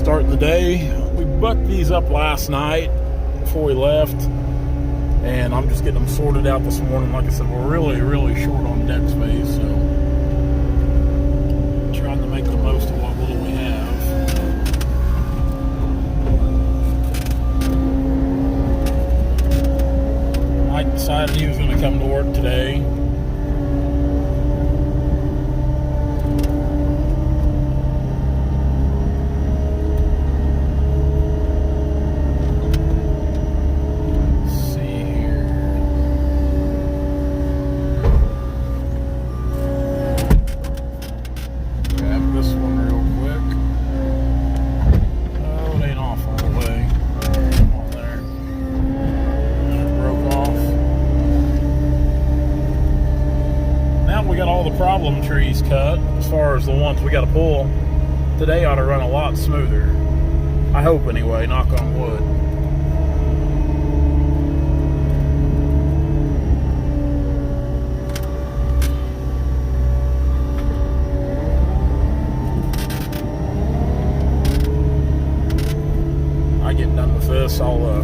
Starting the day. We bucked these up last night before we left, and I'm just getting them sorted out this morning. Like I said, we're really short on deck space, so trying to make the most of what little we have. Mike decided he was going to come to work today. Problem trees cut. As far as the ones we got to pull today, ought to run a lot smoother. I hope anyway, knock on wood. I get done with this, I'll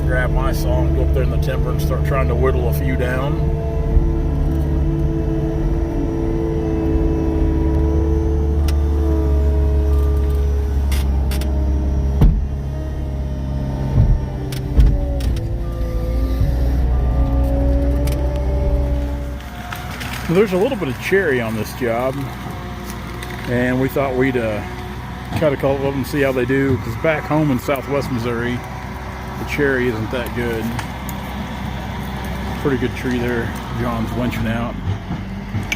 grab my saw and go up there in the timber and start trying to whittle a few down. There's a little bit of cherry on this job, and we thought we'd cut a couple of them and see how they do, because back home in southwest Missouri, the cherry isn't that good. Pretty good tree there John's winching out.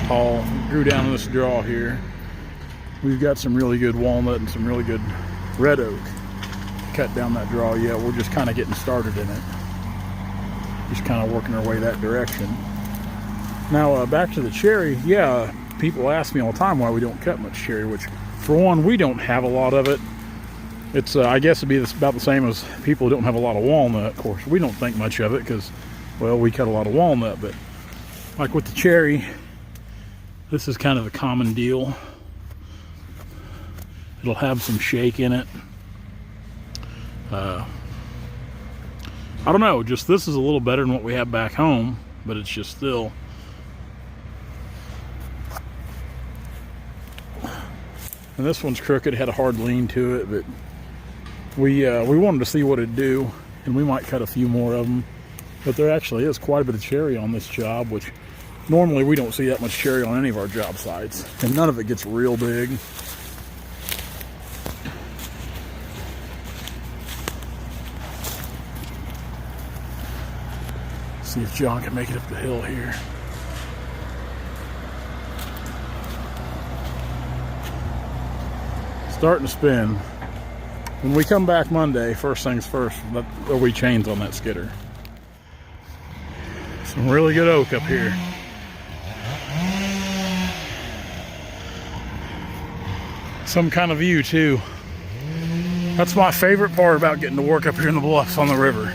Paul grew down in this draw here. We've got some really good walnut and some really good red oak cut down that draw yet. We're just kind of getting started in it. Just kind of working our way that direction. Now, back to the cherry. Yeah, people ask me all the time why we don't cut much cherry, which, for one, we don't have a lot of it. It's, I guess it'd be about the same as people who don't have a lot of walnut. Of course, we don't think much of it because, well, we cut a lot of walnut. But, like with the cherry, this is kind of the common deal. It'll have some shake in it. I don't know, just this is a little better than what we have back home, but it's just still... And this one's crooked, had a hard lean to it, but we wanted to see what it'd do, and we might cut a few more of them. But there actually is quite a bit of cherry on this job, which normally we don't see that much cherry on any of our job sites, and none of it gets real big. See if John can make it up the hill here. Starting to spin. When we come back Monday, first things first, there'll be chains on that skidder. Some really good oak up here. Some kind of view too. That's my favorite part about getting to work up here in the bluffs on the river.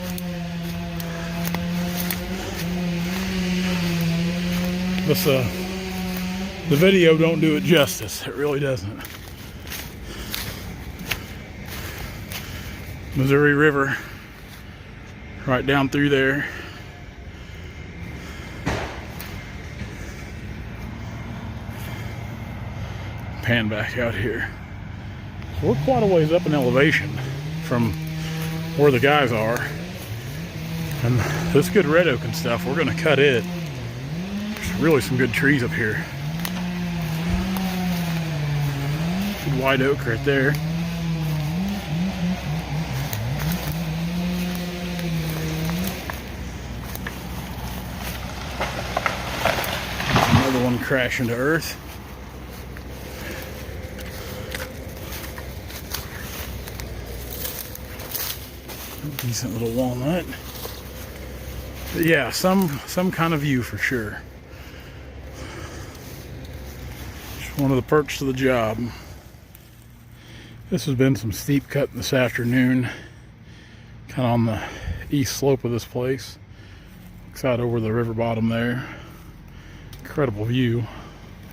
This, the video don't do it justice. It really doesn't. Missouri River, right down through there. Pan back out here. So we're quite a ways up in elevation from where the guys are. And this good red oak and stuff, we're gonna cut it. There's really some good trees up here. Good white oak right there. Another one crashing to earth. Decent little walnut. But yeah, some kind of view for sure. Just one of the perks of the job. This has been some steep cutting this afternoon, kind of on the east slope of this place. Looks out over the river bottom there. Incredible view.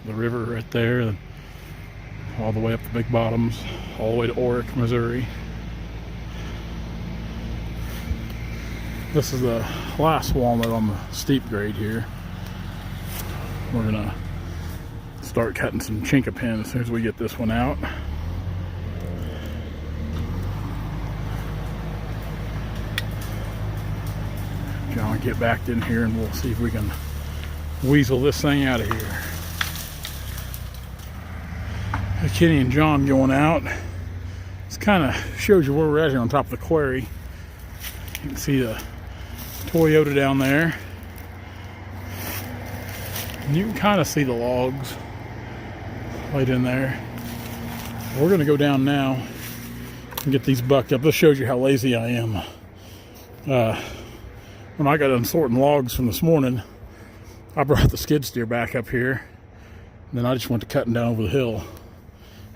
The river right there. all the way up the Big Bottoms, all the way to Orick, Missouri. This is the last walnut on the steep grade here. We're gonna start cutting some chinkapin as soon as we get this one out. John, get back in here and we'll see if we can weasel this thing out of here. Kenny and John going out. This kind of shows you where we're at here on top of the quarry. You can see the Toyota down there. And you can kind of see the logs right in there. We're going to go down now and get these bucked up. This shows you how lazy I am. When I got done sorting logs from this morning, I brought the skid steer back up here. And then I just went to cutting down over the hill.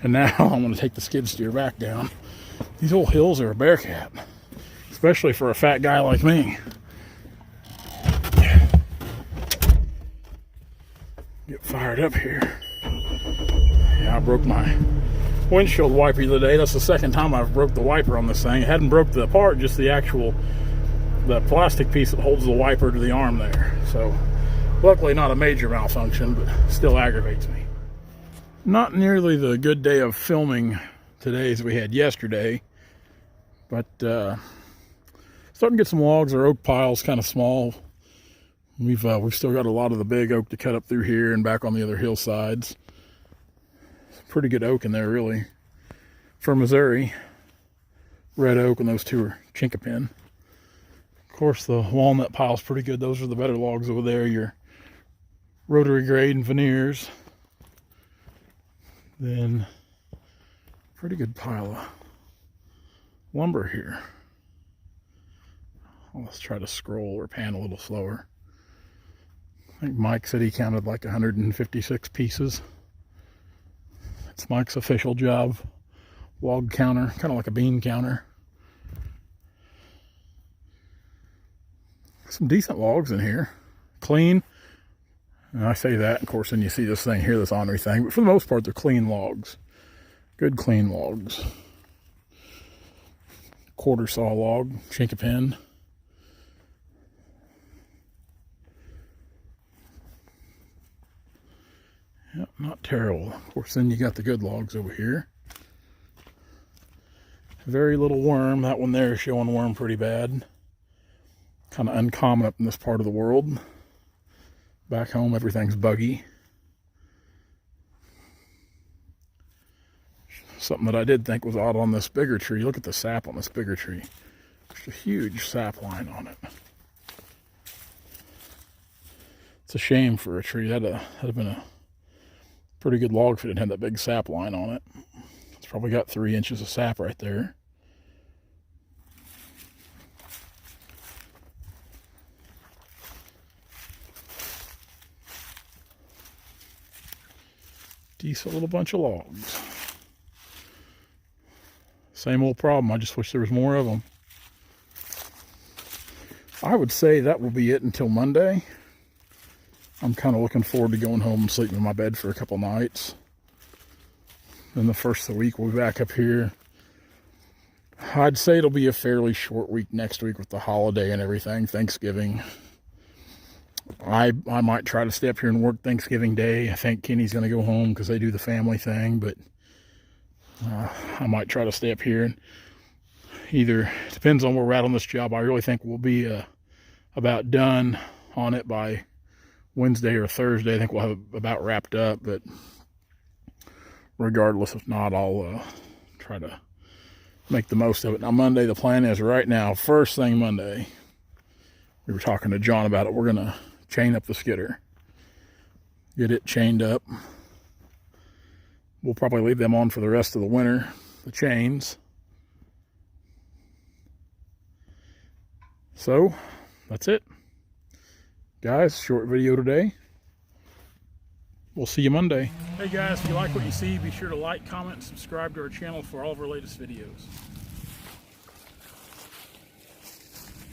And now I'm going to take the skid steer back down. These old hills are a bear cat, especially for a fat guy like me. Get fired up here. Yeah, I broke my windshield wiper the other day. That's the second time I've broke the wiper on this thing. It hadn't broke the part, just the plastic piece that holds the wiper to the arm there. So luckily not a major malfunction, but still aggravates me. Not nearly the good day of filming today as we had yesterday, but starting to get some logs. Our oak pile's kind of small. We've still got a lot of the big oak to cut up through here and back on the other hillsides. Pretty good oak in there, really, for Missouri. Red oak, and those two are chinkapin. Of course, the walnut pile's pretty good. Those are the better logs over there, your rotary grade and veneers. Then, pretty good pile of lumber here. Let's try to scroll or pan a little slower. I think Mike said he counted like 156 pieces. It's Mike's official job. Log counter, kind of like a bean counter. Some decent logs in here. Clean. And I say that, of course, then you see this thing here, this ornery thing. But for the most part, they're clean logs. Good clean logs. Quarter saw log, chinkapin. Yep, not terrible. Of course, then you got the good logs over here. Very little worm. That one there is showing worm pretty bad. Kind of uncommon up in this part of the world. Back home, everything's buggy. Something that I did think was odd on this bigger tree. Look at the sap on this bigger tree. There's a huge sap line on it. It's a shame for a tree. That'd have been a pretty good log if it didn't have that big sap line on it. It's probably got 3 inches of sap right there. Decent little bunch of logs. Same old problem. I just wish there was more of them. I would say that will be it until Monday. I'm kind of looking forward to going home and sleeping in my bed for a couple nights. Then the first of the week we'll be back up here. I'd say it'll be a fairly short week next week with the holiday and everything, Thanksgiving. I might try to stay up here and work Thanksgiving Day. I think Kenny's going to go home because they do the family thing, but I might try to stay up here. And either, depends on where we're at on this job. I really think we'll be about done on it by Wednesday or Thursday. I think we'll have it about wrapped up, but regardless, if not, I'll try to make the most of it. Now, Monday, the plan is right now, first thing Monday, we were talking to John about it, we're going to chain up the skidder. Get it chained up. We'll probably leave them on for the rest of the winter, the chains. So, that's it. Guys, short video today. We'll see you Monday. Hey guys, if you like what you see, be sure to like, comment, and subscribe to our channel for all of our latest videos.